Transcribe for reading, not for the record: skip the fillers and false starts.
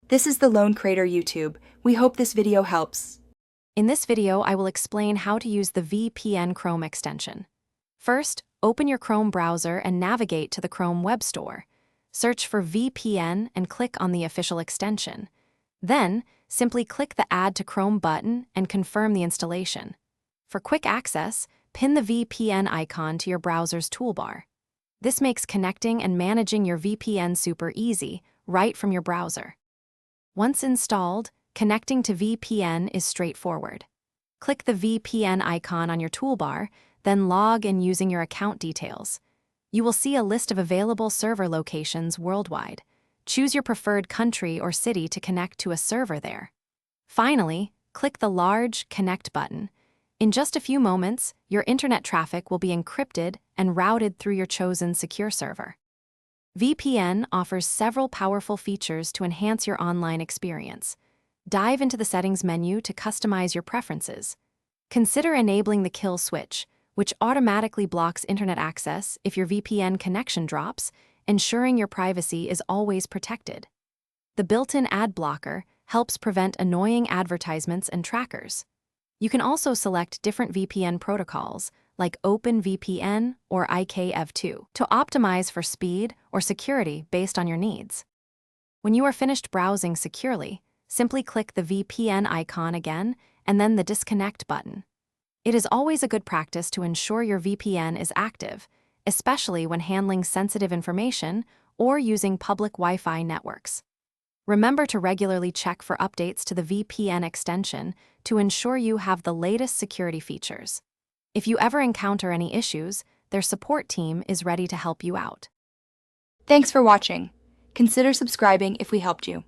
This is the Lone Crater YouTube. We hope this video helps. In this video, I will explain how to use the VEEPn Chrome extension. First, open your Chrome browser and navigate to the Chrome Web Store. Search for VEEPn and click on the official extension. Then, simply click the Add to Chrome button and confirm the installation. For quick access, pin the VEEPn icon to your browser's toolbar. This makes connecting and managing your VPN super easy, right from your browser. Once installed, connecting to VPN is straightforward. Click the VPN icon on your toolbar, then log in using your account details. You will see a list of available server locations worldwide. Choose your preferred country or city to connect to a server there. Finally, click the large Connect button. In just a few moments, your internet traffic will be encrypted and routed through your chosen secure server. VPN offers several powerful features to enhance your online experience. Dive into the settings menu to customize your preferences. Consider enabling the kill switch, which automatically blocks internet access if your VPN connection drops, ensuring your privacy is always protected. The built-in ad blocker helps prevent annoying advertisements and trackers. You can also select different VPN protocols, like OpenVPN or IKEv2, to optimize for speed or security based on your needs. When you are finished browsing securely, simply click the VPN icon again and then the Disconnect button. It is always a good practice to ensure your VPN is active, especially when handling sensitive information or using public Wi-Fi networks. Remember to regularly check for updates to the VPN extension to ensure you have the latest security features. If you ever encounter any issues, their support team is ready to help you out. Thanks for watching. Consider subscribing if we helped you.